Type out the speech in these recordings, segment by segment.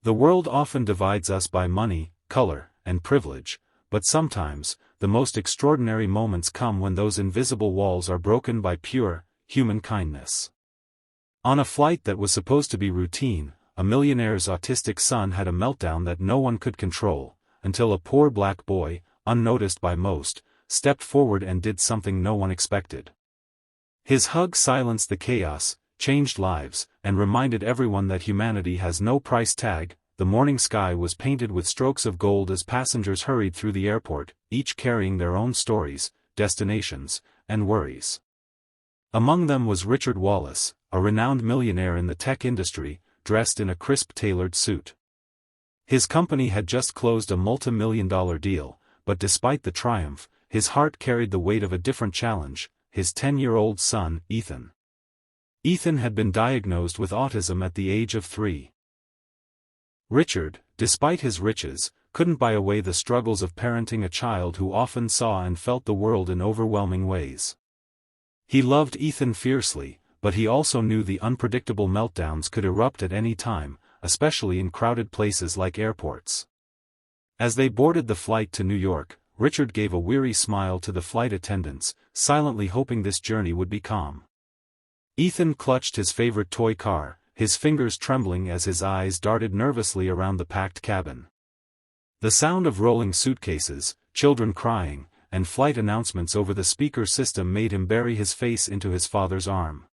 The world often divides us by money, color, and privilege, but sometimes, the most extraordinary moments come when those invisible walls are broken by pure, human kindness. On a flight that was supposed to be routine, a millionaire's autistic son had a meltdown that no one could control, until a poor black boy, unnoticed by most, stepped forward and did something no one expected. His hug silenced the chaos, changed lives, and reminded everyone that humanity has no price tag. The morning sky was painted with strokes of gold as passengers hurried through the airport, each carrying their own stories, destinations, and worries. Among them was Richard Wallace, a renowned millionaire in the tech industry, dressed in a crisp tailored suit. His company had just closed a multi-million-dollar deal, but despite the triumph, his heart carried the weight of a different challenge: his 10-year-old son, Ethan. Ethan had been diagnosed with autism at the age of 3. Richard, despite his riches, couldn't buy away the struggles of parenting a child who often saw and felt the world in overwhelming ways. He loved Ethan fiercely, but he also knew the unpredictable meltdowns could erupt at any time, especially in crowded places like airports. As they boarded the flight to New York, Richard gave a weary smile to the flight attendants, silently hoping this journey would be calm. Ethan clutched his favorite toy car, his fingers trembling as his eyes darted nervously around the packed cabin. The sound of rolling suitcases, children crying, and flight announcements over the speaker system made him bury his face into his father's arm.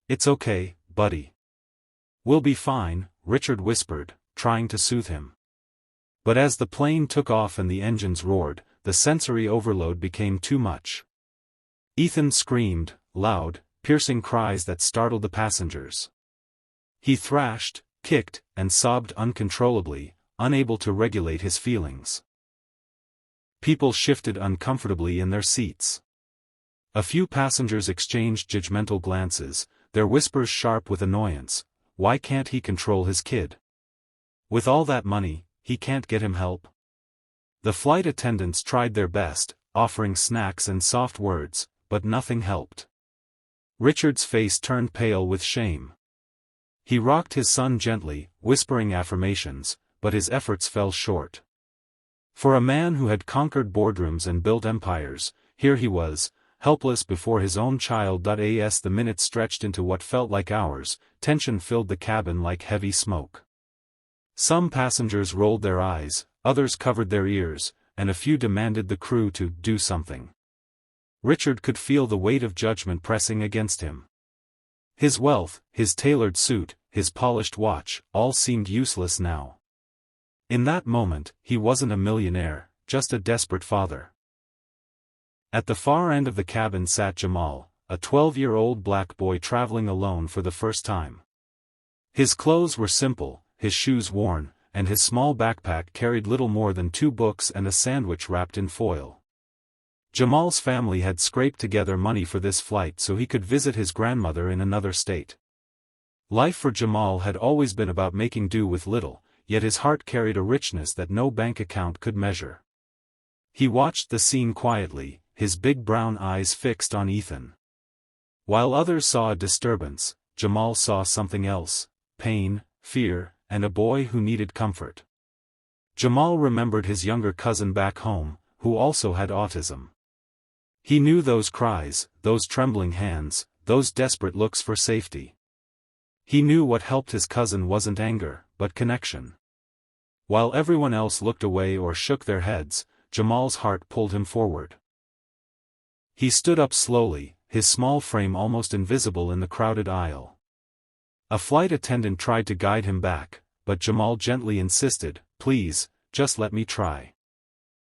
"It's okay, buddy. We'll be fine," Richard whispered, trying to soothe him. But as the plane took off and the engines roared, the sensory overload became too much. Ethan screamed, loud, piercing cries that startled the passengers. He thrashed, kicked, and sobbed uncontrollably, unable to regulate his feelings. People shifted uncomfortably in their seats. A few passengers exchanged judgmental glances, their whispers sharp with annoyance. Why can't he control his kid? With all that money, he can't get him help. The flight attendants tried their best, offering snacks and soft words, but nothing helped. Richard's face turned pale with shame. He rocked his son gently, whispering affirmations, but his efforts fell short. For a man who had conquered boardrooms and built empires, here he was, helpless before his own child. As the minutes stretched into what felt like hours, tension filled the cabin like heavy smoke. Some passengers rolled their eyes, others covered their ears, and a few demanded the crew to do something. Richard could feel the weight of judgment pressing against him. His wealth, his tailored suit, his polished watch, all seemed useless now. In that moment, he wasn't a millionaire, just a desperate father. At the far end of the cabin sat Jamal, a 12-year-old black boy traveling alone for the first time. His clothes were simple, his shoes worn, and his small backpack carried little more than 2 books and a sandwich wrapped in foil. Jamal's family had scraped together money for this flight so he could visit his grandmother in another state. Life for Jamal had always been about making do with little, yet his heart carried a richness that no bank account could measure. He watched the scene quietly, his big brown eyes fixed on Ethan. While others saw a disturbance, Jamal saw something else: pain, fear, and a boy who needed comfort. Jamal remembered his younger cousin back home, who also had autism. He knew those cries, those trembling hands, those desperate looks for safety. He knew what helped his cousin wasn't anger, but connection. While everyone else looked away or shook their heads, Jamal's heart pulled him forward. He stood up slowly, his small frame almost invisible in the crowded aisle. A flight attendant tried to guide him back, but Jamal gently insisted, "Please, just let me try."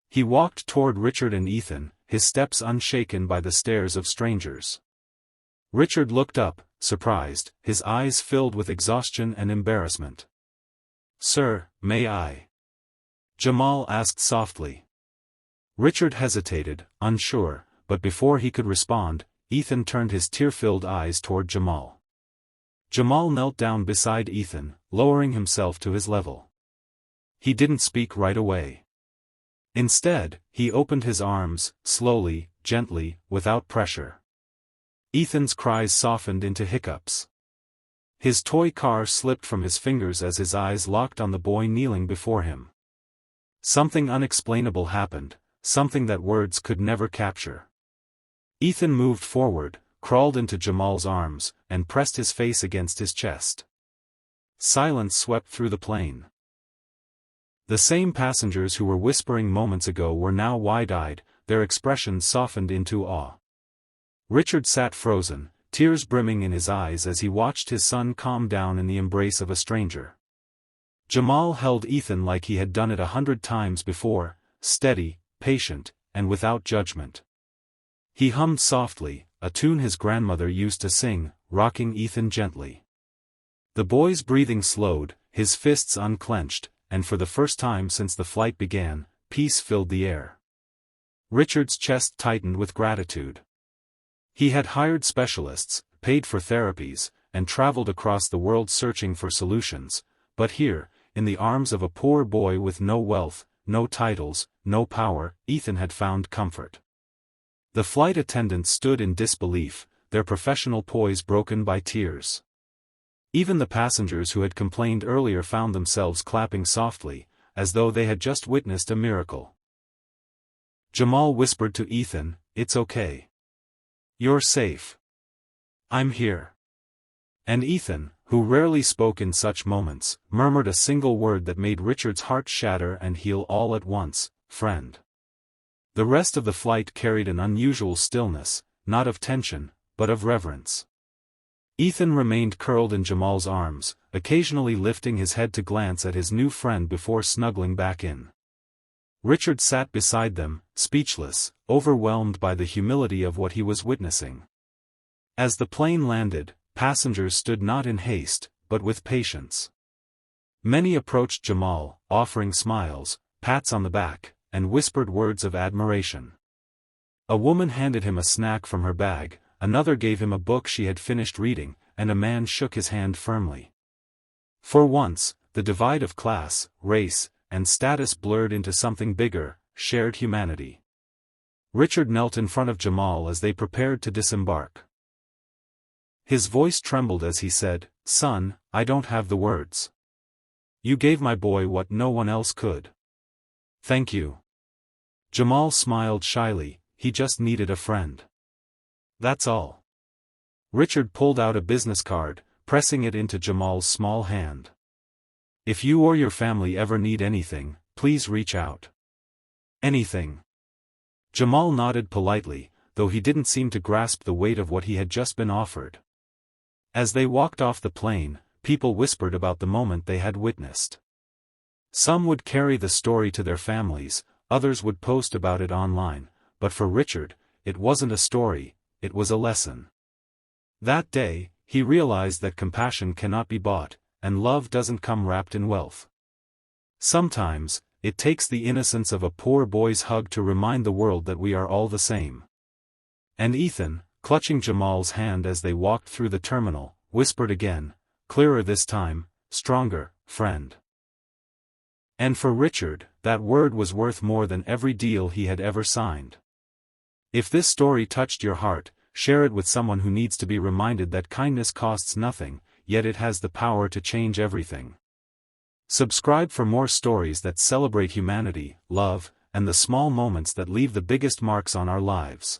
He walked toward Richard and Ethan, his steps unshaken by the stares of strangers. Richard looked up, surprised, his eyes filled with exhaustion and embarrassment. "Sir, may I?" Jamal asked softly. Richard hesitated, unsure, but before he could respond, Ethan turned his tear-filled eyes toward Jamal. Jamal knelt down beside Ethan, lowering himself to his level. He didn't speak right away. Instead, he opened his arms, slowly, gently, without pressure. Ethan's cries softened into hiccups. His toy car slipped from his fingers as his eyes locked on the boy kneeling before him. Something unexplainable happened, something that words could never capture. Ethan moved forward, crawled into Jamal's arms, and pressed his face against his chest. Silence swept through the plane. The same passengers who were whispering moments ago were now wide-eyed, their expressions softened into awe. Richard sat frozen, tears brimming in his eyes as he watched his son calm down in the embrace of a stranger. Jamal held Ethan like he had done it 100 times before, steady, patient, and without judgment. He hummed softly, a tune his grandmother used to sing, rocking Ethan gently. The boy's breathing slowed, his fists unclenched, and for the first time since the flight began, peace filled the air. Richard's chest tightened with gratitude. He had hired specialists, paid for therapies, and traveled across the world searching for solutions, but here, in the arms of a poor boy with no wealth, no titles, no power, Ethan had found comfort. The flight attendants stood in disbelief, their professional poise broken by tears. Even the passengers who had complained earlier found themselves clapping softly, as though they had just witnessed a miracle. Jamal whispered to Ethan, "It's okay. You're safe. I'm here." And Ethan, who rarely spoke in such moments, murmured a single word that made Richard's heart shatter and heal all at once, "Friend." The rest of the flight carried an unusual stillness, not of tension, but of reverence. Ethan remained curled in Jamal's arms, occasionally lifting his head to glance at his new friend before snuggling back in. Richard sat beside them, speechless, overwhelmed by the humility of what he was witnessing. As the plane landed, passengers stood not in haste, but with patience. Many approached Jamal, offering smiles, pats on the back, and whispered words of admiration. A woman handed him a snack from her bag, another gave him a book she had finished reading, and a man shook his hand firmly. For once, the divide of class, race, and status blurred into something bigger, shared humanity. Richard knelt in front of Jamal as they prepared to disembark. His voice trembled as he said, "Son, I don't have the words. You gave my boy what no one else could. Thank you." Jamal smiled shyly, he just needed a friend. That's all. Richard pulled out a business card, pressing it into Jamal's small hand. "If you or your family ever need anything, please reach out." "Anything." Jamal nodded politely, though he didn't seem to grasp the weight of what he had just been offered. As they walked off the plane, people whispered about the moment they had witnessed. Some would carry the story to their families, others would post about it online, but for Richard, it wasn't a story, it was a lesson. That day, he realized that compassion cannot be bought, and love doesn't come wrapped in wealth. Sometimes, it takes the innocence of a poor boy's hug to remind the world that we are all the same. And Ethan, clutching Jamal's hand as they walked through the terminal, whispered again, clearer this time, "Stronger, friend." And for Richard, that word was worth more than every deal he had ever signed. If this story touched your heart, share it with someone who needs to be reminded that kindness costs nothing, yet it has the power to change everything. Subscribe for more stories that celebrate humanity, love, and the small moments that leave the biggest marks on our lives.